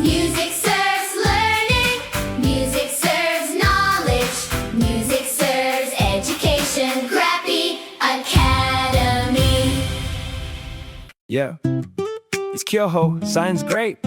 Music serves learning. Music serves knowledge. Music serves education. Grapie Academy. Yeah, it's Kyoho, science great.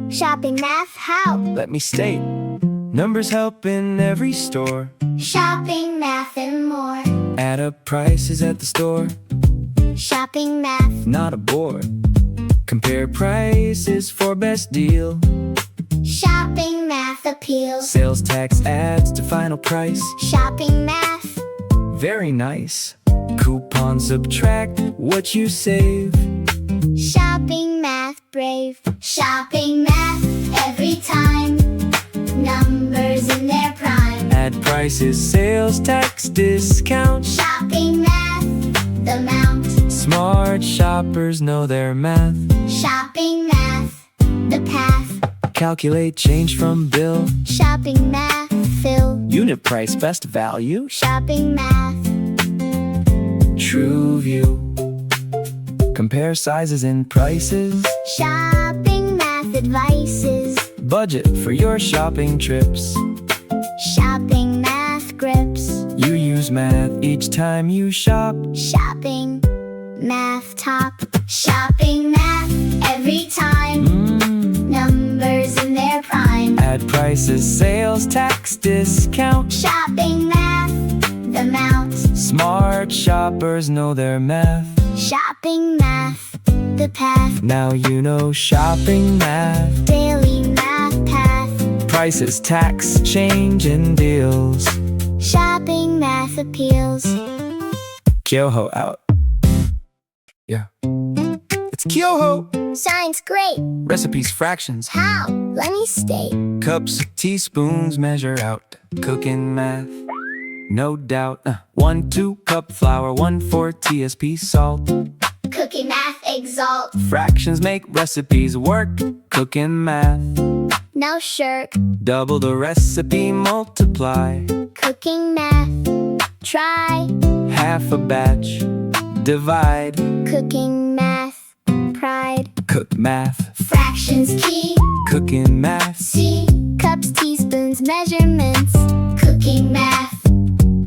Shopping math how? Let me state, numbers help in every store. Shopping math and more. Add up prices at the store, Shopping math. not a bore. Compare prices for best deal. Shopping math appeals. Sales tax adds to final price. Shopping math. Very nice. Coupon subtract what you save. Shopping math brave. Shopping math every time. Numbers in their prime. Add prices, sales tax discount. Shopping math, the mount. Smart shoppers know their math. Shopping math. The path. Calculate change from bill. Shopping math fill. Unit price, best value. Shopping math. True view. Compare sizes and prices. Shopping math advices. Budget for your shopping trips. Shopping math grips. You use math each time you shop. Shopping math top. Shopping math every time. Numbers in their prime. Add prices, sales tax discount. Shopping math, the mount. Smart shoppers know their math. Shopping math. The path. Now you know shopping math. Daily math path. Prices, tax, change, and deals. Shopping math appeals. Kyoho out. Yeah. It's Kyoho. Science great. Recipes, fractions. How? Let me state. Cups, teaspoons, measure out. Cooking math, no doubt. 1, 2 cup flour, 1, 4 TSP salt. Cooking math exalt. Fractions make recipes work. Cooking math, No shirk. double the recipe, multiply. Cooking math. Try. Half a batch, divide. Cooking math. Pride. Cook math, Fractions key. cooking math. C. Cups, teaspoons, measurements. Cooking math.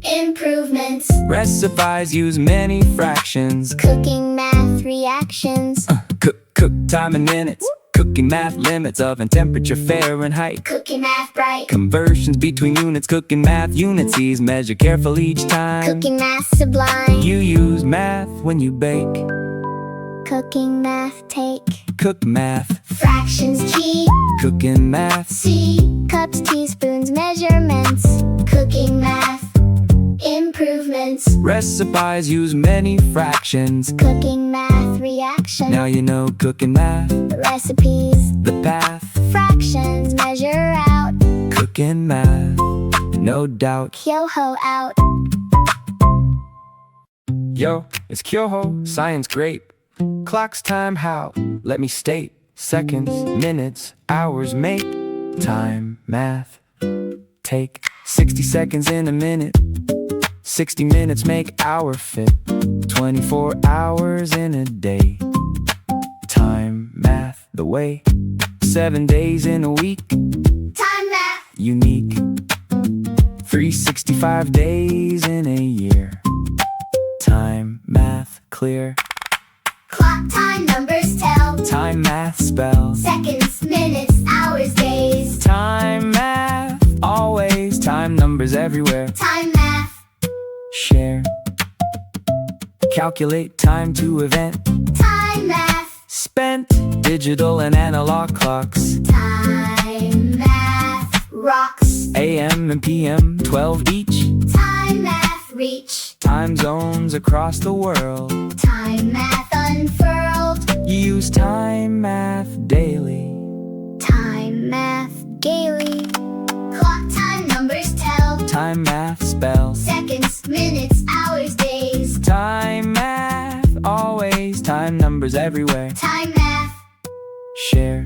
Improvements. Recipes use many fractions. Cooking math reactions. Cook time in minutes. Cooking math limits, oven temperature, Fahrenheit. Cooking math bright. Conversions between units, cooking math unities. Measure careful each time. Cooking math sublime. You use math when you bake. Cooking math take. Cook math, Fractions key. cooking math. C. Cups, teaspoons, measurements. Cooking math. Improvements. Recipes use many fractions. Cooking math reaction. Now you know cooking math, Recipes. the path. Fractions measure out. Cooking math, no doubt. Kyoho out. Yo, it's Kyoho, science great. Clock's time how? Let me state. Seconds, minutes, hours make time, math. Take 60 seconds in a minute. 60 minutes make hour fit. 24 hours in a day. Time, math, the way. 7 days in a week. Time math. Unique. 365 days in a year. Time, math, clear. Clock time numbers tell. Time, math, spell. Seconds, minutes, hours, days. Time, math, always. Time, numbers everywhere. Time math. Share. Calculate time to event. Time math. Spent. Digital and analog clocks. Time math. Rocks. AM and PM, 12 each. Time math. Reach. Time zones across the world. Time math unfurled. Use time, math daily. Time math gaily. Clock time numbers tell. Time, math, spell. Seconds, minutes, hours, days. Time, math, always. Time, numbers everywhere. Time math. Share.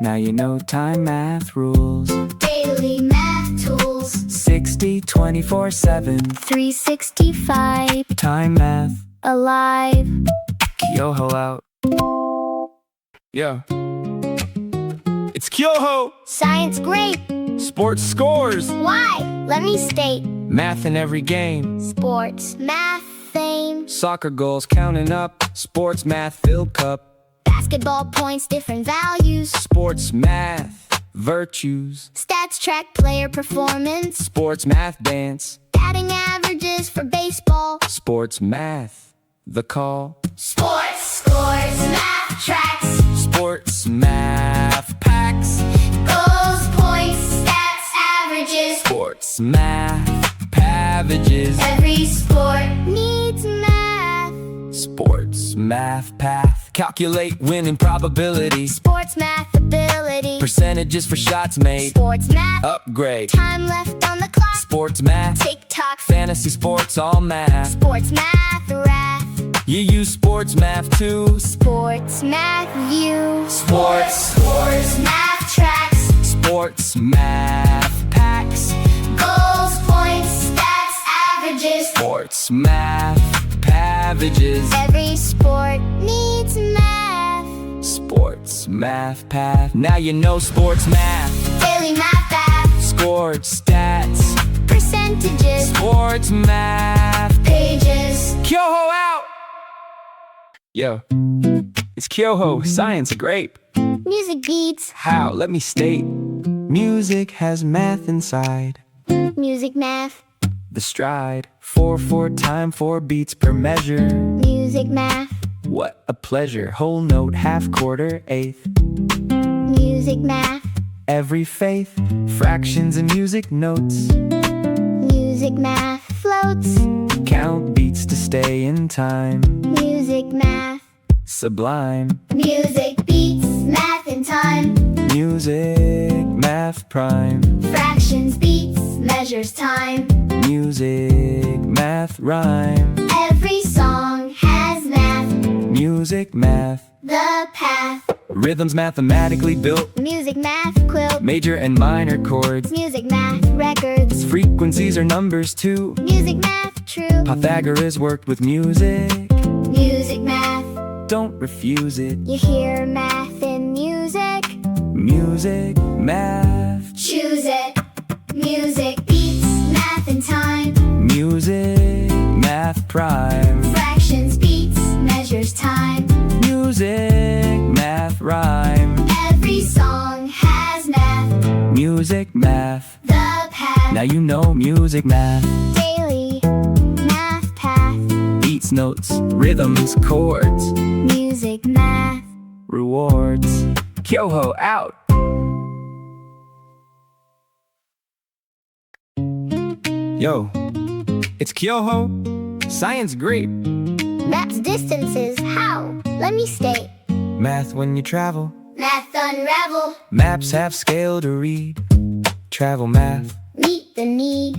Now you know time, math rules. Daily math tools. 60, 24/7. 365. Time, math. Alive. Kyoho out. Yeah. It's Kyoho! Science great. Sports scores! Why? Let me state. Math in every game. Sports, math, fame. Soccer goals counting up. Sports math filled cup. Basketball points, different values. Sports math virtues. Stats track player performance. Sports math dance. Batting averages for baseball. Sports math the call. Sports scores, math tracks, Sports math packs. goals, points, stats, averages. Sports math pavages. Every sport Needs math. Sports math path. Calculate winning probability. Sports math ability. Percentages for shots made. Sports math. Upgrade. Time left on the clock. Sports math. TikTok. Fantasy sports all math. Sports math wrath. You use sports math too. Sports math view. Sports. scores, math tracks, Sports math packs. goals, points, stats, averages. Sports math pavages. Every sport needs math. Sports math path. Now you know sports math. Daily math app, Scored stats. Percentages. Sports math. pages. Kyoho out! Yo, it's Kyoho, science grape. Music beats. How? Let me state. Music has math inside. Music math. The stride. 4/4 time, 4 beats per measure. Music math. What a pleasure. Whole note, half, quarter, eighth. Music math. Every faith. Fractions and music notes. Music math floats. Count beats to stay in time. Music math. Sublime. Music beats, math and time. Music math prime. Fractions beats, measures time. Music math rhyme. Every song has math, Music math. the path. Rhythms mathematically built. Music math quilt. Major and minor chords. Music math records. Frequencies are numbers too. Music math true. Pythagoras worked with music. Music math, Don't refuse it. You hear math in music. Music math. choose it. Music beats, math and time. Music math prime. Fractions beats, measures time. Music math rhyme. Every song has math, Music math. the path. Now you know music math. Daily math path. Beats, notes, rhythms, chords, Music math. rewards. Kyoho out! Yo, it's Kyoho. Science great. Maps distances. How? Let me state. Math when you travel. Math unravel, Maps have scale to read. Travel math. meet the need.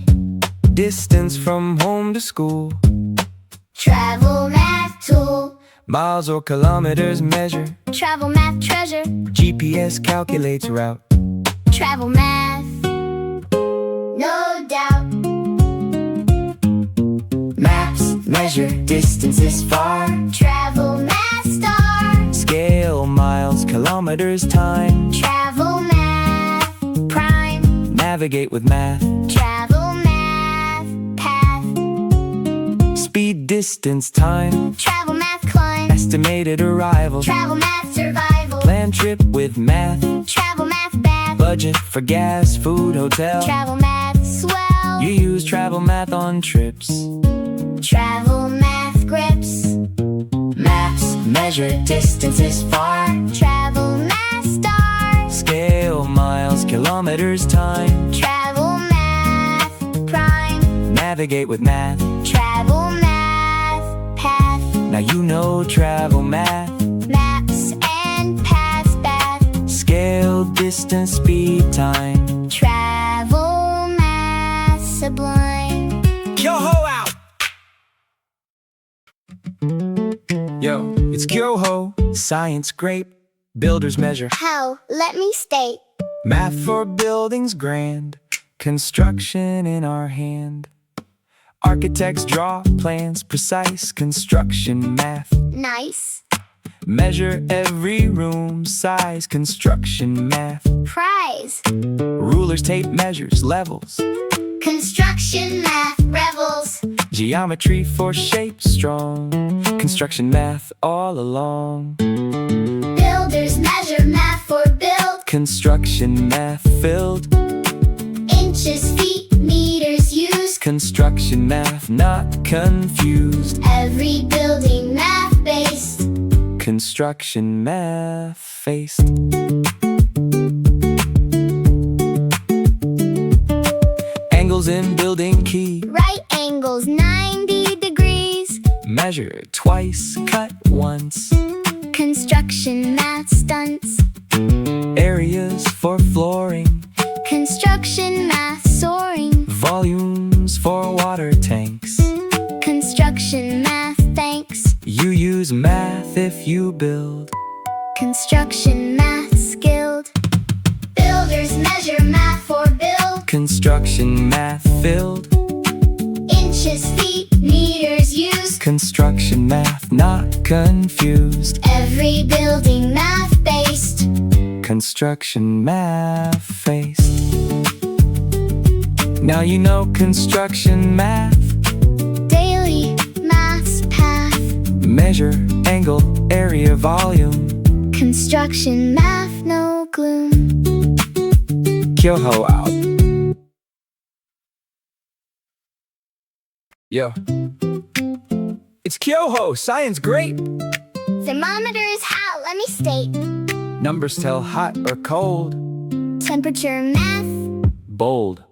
Distance from home to school. Travel math tool, Miles or kilometers measure. Travel math treasure. GPS calculates route. Travel math. no doubt. Maps measure distances far. Travel math star, Scale miles, kilometers, time. Travel math prime. Navigate with math. Travel math path. Speed, distance, time. Travel math climb. Estimated arrival. travel math survival. Plan trip with math. Travel math bath. Budget for gas, food, hotel. Travel math swell. You use travel math on trips. Travel math grips, Maps measure distances far. Travel math star. Scale miles, kilometers, time. Travel math prime. Navigate with math. Travel math path. Now you know travel math. Maps and paths bath. Scale, distance, speed, time. Travel math sublime. Kyoho out! Yo, it's Kyoho. Science grape. Builders measure. How? Let me state. Math for buildings grand. Construction in our hand. Architects draw plans. Precise construction math. Nice. Measure every room size. Construction math. Prize. Rulers, tape measures, levels. Construction math revels. Geometry for shapes strong. Construction math all along. Builders measure math for build. Construction math filled. Inches, feet, meters used. Construction math not confused. Every building math based. Construction math faced. Angles in building key. Right angles 90 degrees. Measure twice, cut once. Construction math stunts. Areas for flooring. Construction math soaring. Volumes for water tanks. Construction math thanks. You use math if you build. Construction math skilled. Builders measure math for build. Construction math filled. Inches, feet, meters used. Construction math not confused. Every building math based. Construction math faced. Now you know construction math. Daily maths path. Measure, angle, area, volume. Construction math no gloom. Kyoho out. Yo. It's Kyoho, science great. Thermometer is hot, let me state. Numbers tell hot or cold. Temperature math. Bold.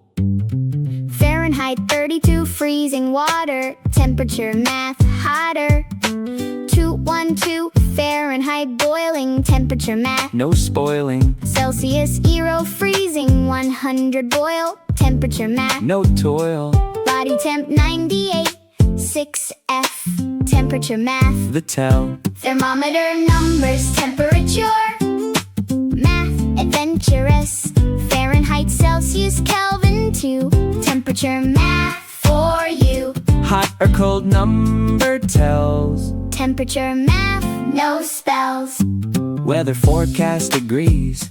Fahrenheit 32, freezing water. Temperature math hotter. 212, Fahrenheit boiling. Temperature math. No spoiling. Celsius 0, freezing 100 boil. Temperature math. No toil. Body temp 98, 6F. Temperature math. The tell. Thermometer numbers temperature. Math adventurous. Fahrenheit, Celsius, Kelvin 2. Temperature math for you. Hot or cold number tells. Temperature math, no spells. Weather forecast degrees.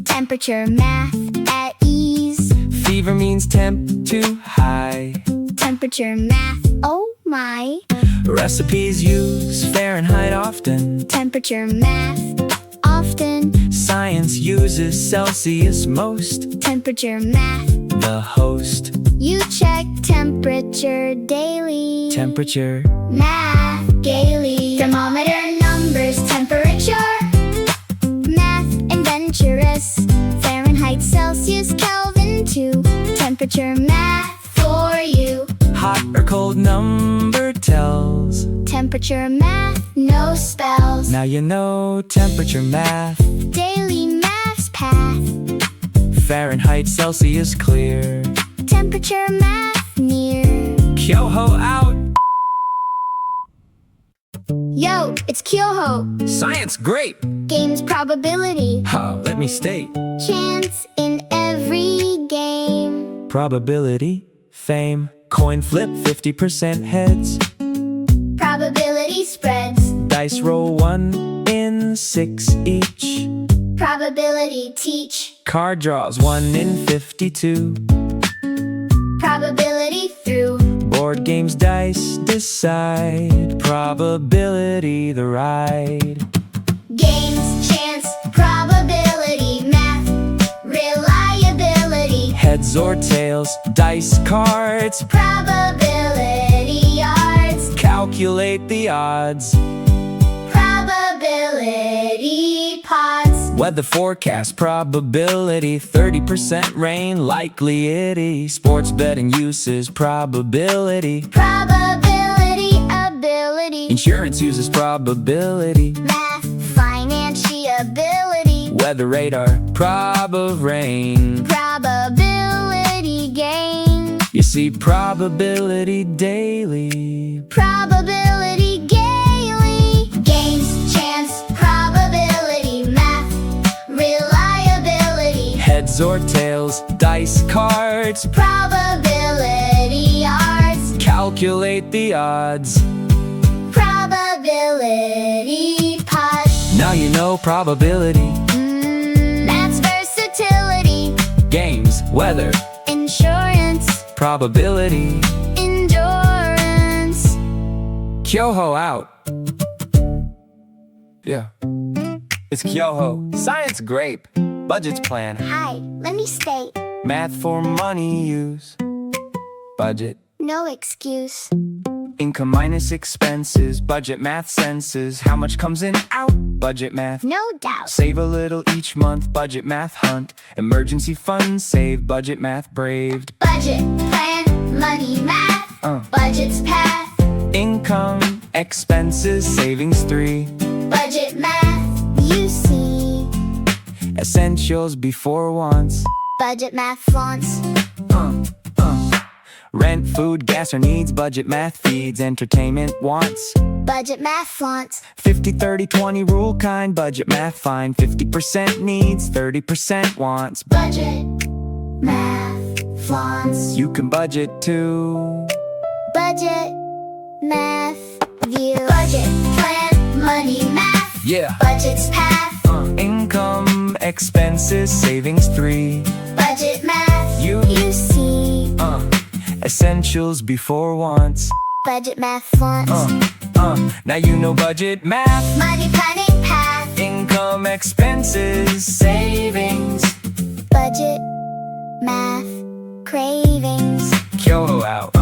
Temperature math at ease. Fever means temp too high. Temperature math, oh my. Recipes use Fahrenheit often. Temperature math, often. Science uses Celsius most. Temperature math, The host. you check temperature daily. Temperature. Math gaily. Thermometer numbers temperature. Math adventurous. Fahrenheit, Celsius, Kelvin 2. Temperature math for you. Hot or cold number tells. Temperature math, no spells. Now you know temperature math. Daily maths path. Fahrenheit, Celsius clear. Temperature math near. Kyoho out. Yo, it's Kyoho. Science great. Games probability. Let me state. Chance in every game. Probability, fame, coin flip 50% heads. Probability spreads. Dice roll 1 in 6 each. Probability teach. Card draws 1 in 52. Probability through. Board games dice decide. Probability the ride. Games, chance, probability, math, reliability. Heads or tails, dice cards. Probability yards. Calculate the odds. Probability pods. Weather forecast probability 30% rain likely. Sports betting uses probability. Probability ability. Insurance uses probability. Math, financiability. Weather radar, prob of rain. Probability gain. You see probability daily. Probability gaily. Games, chance, probability, math, reliability. Heads or tails, dice cards. Probability yards. Calculate the odds. Probability pods. Now you know probability. Math's versatility. Games, weather, Insurance. probability. Endurance. Kyoho out. Yeah. It's Kyoho. Science grape. Budgets plan. Hi, let me state. Math for money use. Budget. No excuse. Income minus expenses. Budget math senses. How much comes in out? Budget math. No doubt. Save a little each month. Budget math hunt. Emergency funds save. Budget math braved. Budget, plan, money, math. Budget's path. Income, expenses, savings 3. Budget math. You see. Essentials before wants. Budget math flaunts. Rent, food, gas or needs. Budget math feeds. Entertainment wants. Budget math flaunts. 50, 30, 20 rule kind. Budget math fine. 50% needs, 30% wants. Budget, math, flaunts. You can budget too. Budget math view. Budget, plan, money, math. Yeah. Budget's path. Income, expenses, savings 3. Budget math. You see. Essentials before wants. Budget math flaunts. Now you know budget math. Money planning path. Income, expenses, savings. Budget math cravings. Kyoho out.